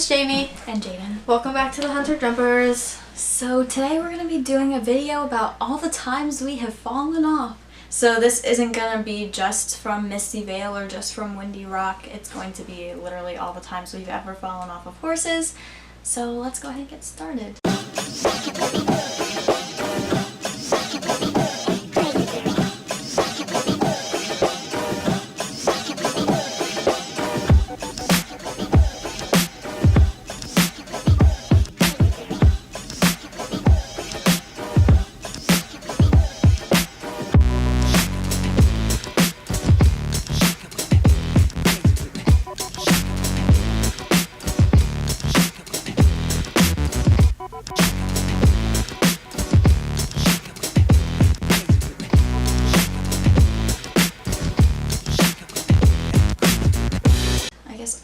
It's Jamie. And Jaden. Welcome back to the Hunter Jumpers. So today we're going to be doing a video about all the times we have fallen off. So this isn't going to be just from Misty Vale or just from Windy Rock. It's going to be literally all the times we've ever fallen off of horses. So let's go ahead and get started.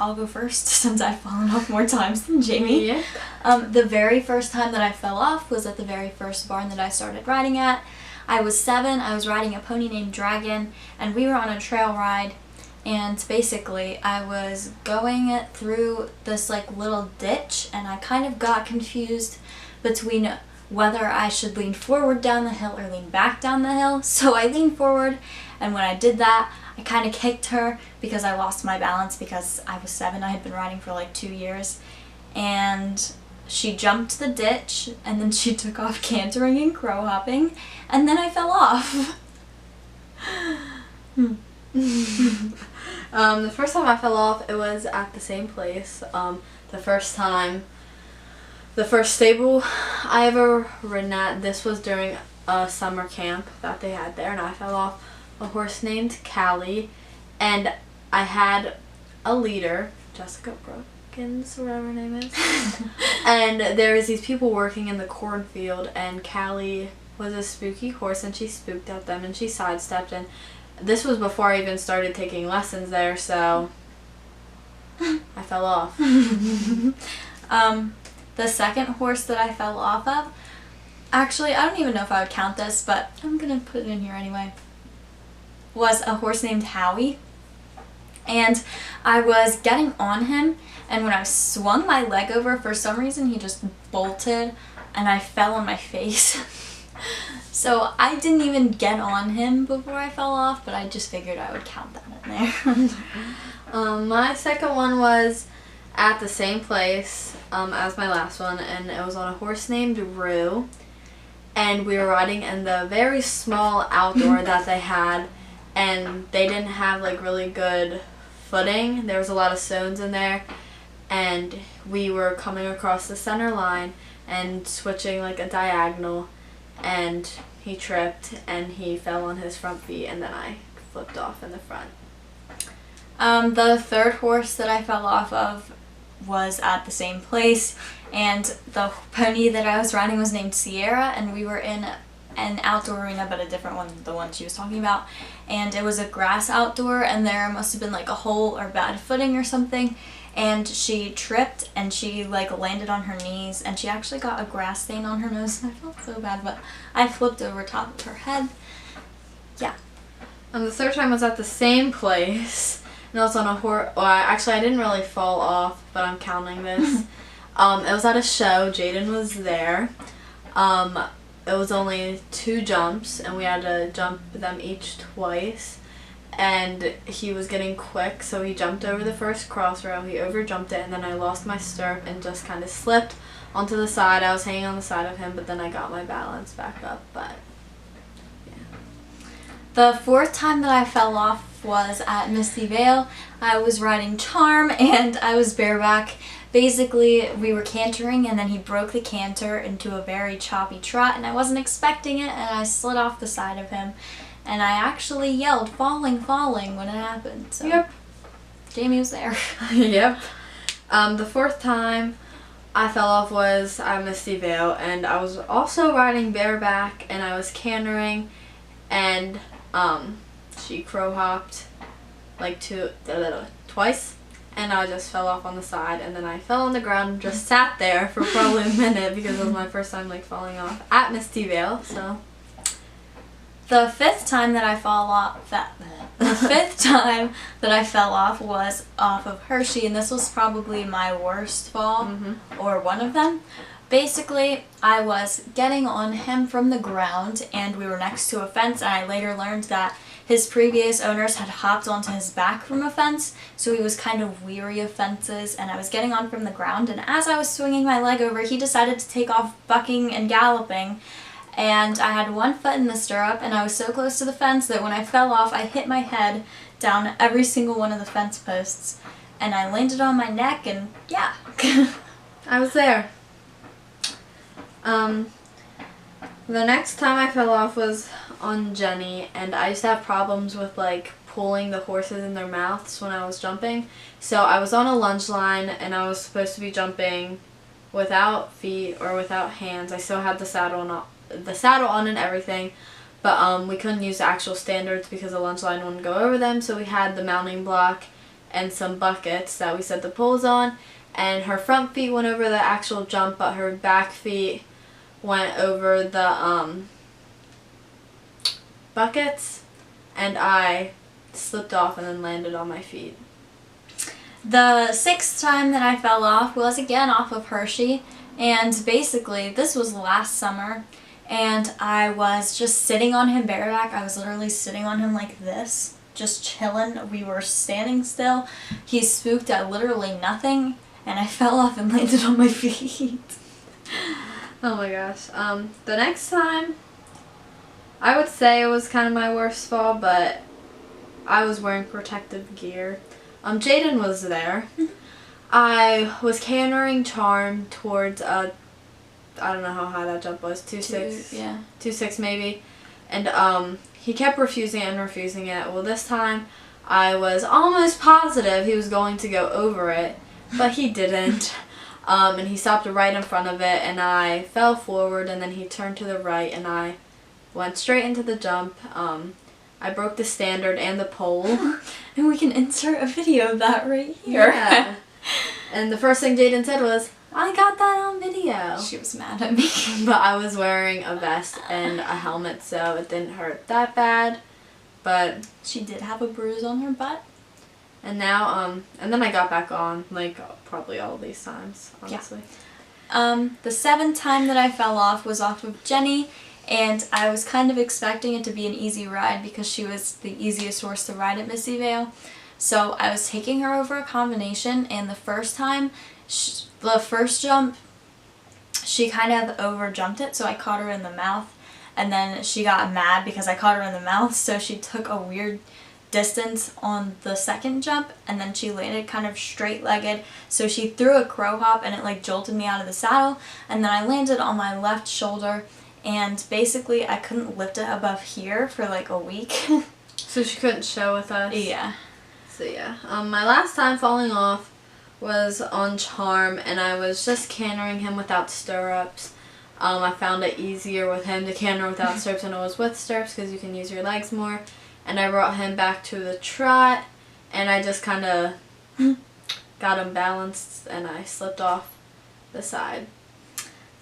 I'll go first since I've fallen off more times than Jamie. Yeah. The very first time that I fell off was at the very first barn that I started riding at. I was 7, I was riding a pony named Dragon, and we were on a trail ride, and basically I was going through this like little ditch, and I kind of got confused between whether I should lean forward down the hill or lean back down the hill. So I leaned forward, and when I did that, I kind of kicked her because I lost my balance because I was 7. I had been riding for like 2 years. And she jumped the ditch, and then she took off cantering and crow hopping, and then I fell off. The first time I fell off, it was at the same place. The first stable I ever ridden at, this was during a summer camp that they had there, and I fell off a horse named Callie, and I had a leader, Jessica Brookins, or whatever her name is, and there was these people working in the cornfield, and Callie was a spooky horse, and she spooked at them, and she sidestepped, and this was before I even started taking lessons there, so I fell off. The second horse that I fell off of, actually, I don't even know if I would count this, but I'm gonna put it in here anyway, was a horse named Howie. And I was getting on him, and when I swung my leg over, for some reason he just bolted and I fell on my face. So I didn't even get on him before I fell off, but I just figured I would count that in there. My second one was at the same place as my last one, and it was on a horse named Rue, and we were riding in the very small outdoor that they had, and they didn't have like really good footing. There was a lot of stones in there, and we were coming across the center line and switching like a diagonal, and he tripped and he fell on his front feet, and then I flipped off in the front. The third horse that I fell off of was at the same place, and the pony that I was riding was named Sierra, and we were in an outdoor arena, but a different one, the one she was talking about, and it was a grass outdoor, and there must have been like a hole or bad footing or something, and she tripped and she like landed on her knees, and she actually got a grass stain on her nose, and I felt so bad, but I flipped over top of her head. Yeah. The third time was at the same place, and I was on a horse. Well, actually I didn't really fall off, but I'm counting this. It was at a show. Jaden was there. It was only 2 jumps, and we had to jump them each twice, and he was getting quick, so he jumped over the first cross rail, he overjumped it, and then I lost my stirrup and just kind of slipped onto the side. I was hanging on the side of him, but then I got my balance back up, but yeah. The fourth time that I fell off was at Misty Vale. I was riding Charm, and I was bareback. Basically, we were cantering, and then he broke the canter into a very choppy trot, and I wasn't expecting it, and I slid off the side of him, and I actually yelled, "Falling, falling," when it happened. So yep. Jamie was there. Yep. The fourth time I fell off was at Misty Vale, and I was also riding bareback, and I was cantering, and she crow hopped like twice, and I just fell off on the side, and then I fell on the ground and just sat there for probably a minute because it was my first time like falling off at Misty Vale, so The fifth time that I fell off was off of Hershey, and this was probably my worst fall, or one of them. Basically, I was getting on him from the ground, and we were next to a fence, and I later learned that his previous owners had hopped onto his back from a fence, so he was kind of weary of fences, and I was getting on from the ground, and as I was swinging my leg over, he decided to take off bucking and galloping, and I had one foot in the stirrup, and I was so close to the fence that when I fell off, I hit my head down every single one of the fence posts, and I landed on my neck, and yeah. I was there. The next time I fell off was on Jenny, and I used to have problems with like pulling the horses in their mouths when I was jumping. So I was on a lunge line, and I was supposed to be jumping without feet or without hands. I still had the saddle on and everything, but we couldn't use the actual standards because the lunge line wouldn't go over them. So we had the mounting block and some buckets that we set the poles on, and her front feet went over the actual jump, but her back feet went over the buckets, and I slipped off and then landed on my feet. The sixth time that I fell off was again off of Hershey, and basically this was last summer, and I was just sitting on him bareback. I was literally sitting on him like this, just chilling. We were standing still. He spooked at literally nothing, and I fell off and landed on my feet. Oh my gosh. The next time, I would say it was kind of my worst fall, but I was wearing protective gear. Jaden was there. I was cantering charm towards I don't know how high that jump was, 2.6, yeah, 2.6 maybe, and he kept refusing it. Well, this time I was almost positive he was going to go over it, but he didn't. And he stopped right in front of it, and I fell forward, and then he turned to the right, and I went straight into the jump. I broke the standard and the pole. And we can insert a video of that right here. Yeah. And the first thing Jaden said was, I got that on video. She was mad at me. But I was wearing a vest and a helmet, so it didn't hurt that bad. But she did have a bruise on her butt. And now, and then I got back on, like, probably all these times, honestly. Yeah. The seventh time that I fell off was off of Jenny, and I was kind of expecting it to be an easy ride because she was the easiest horse to ride at Misty Vale. So I was taking her over a combination, and the first time, the first jump, she kind of over jumped it, so I caught her in the mouth, and then she got mad because I caught her in the mouth, so she took a weird distance on the second jump, and then she landed kind of straight-legged, so she threw a crow hop, and it like jolted me out of the saddle, and then I landed on my left shoulder, and basically I couldn't lift it above here for like a week. So she couldn't show with us? Yeah. So yeah, my last time falling off was on Charm, and I was just cantering him without stirrups. I found it easier with him to canter without stirrups than it was with stirrups because you can use your legs more. And I brought him back to the trot, and I just kind of got him balanced, and I slipped off the side.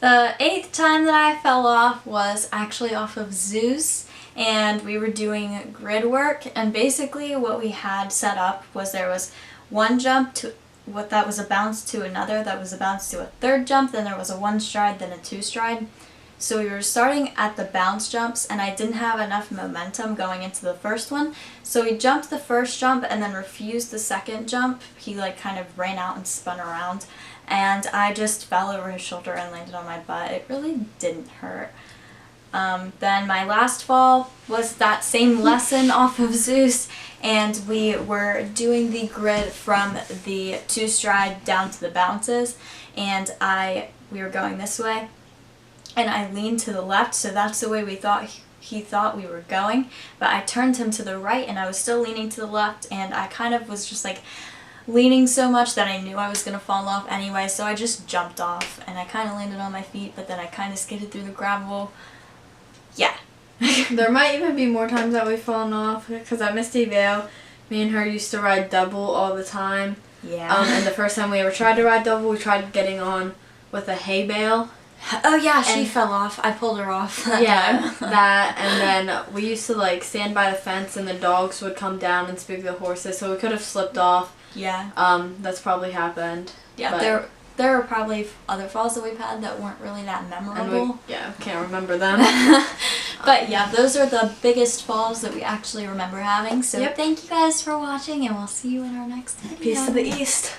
The eighth time that I fell off was actually off of Zeus, and we were doing grid work, and basically what we had set up was there was one jump to what that was a bounce to another, that was a bounce to a third jump, then there was a one stride, then a two stride. So we were starting at the bounce jumps, and I didn't have enough momentum going into the first one. So we jumped the first jump and then refused the second jump. He like kind of ran out and spun around, and I just fell over his shoulder and landed on my butt. It really didn't hurt. Then my last fall was that same lesson off of Zeus, and we were doing the grid from the two stride down to the bounces, and we were going this way. And I leaned to the left, so that's the way he thought we were going. But I turned him to the right, and I was still leaning to the left, and I kind of was just like leaning so much that I knew I was going to fall off anyway, so I just jumped off, and I kind of landed on my feet, but then I kind of skidded through the gravel. Yeah. There might even be more times that we've fallen off, because at Misty Vale, me and her used to ride double all the time. Yeah. And the first time we ever tried to ride double, we tried getting on with a hay bale. Oh yeah, she And- fell off. I pulled her off. Yeah, that, and then we used to like stand by the fence and the dogs would come down and spook the horses, so we could have slipped off. Yeah. That's probably happened. Yeah, but- there are probably other falls that we've had that weren't really that And memorable. can't remember them. But yeah, those are the biggest falls that we actually remember having. So Yep. thank you guys for watching, and we'll see you in our next video. Peace to the east.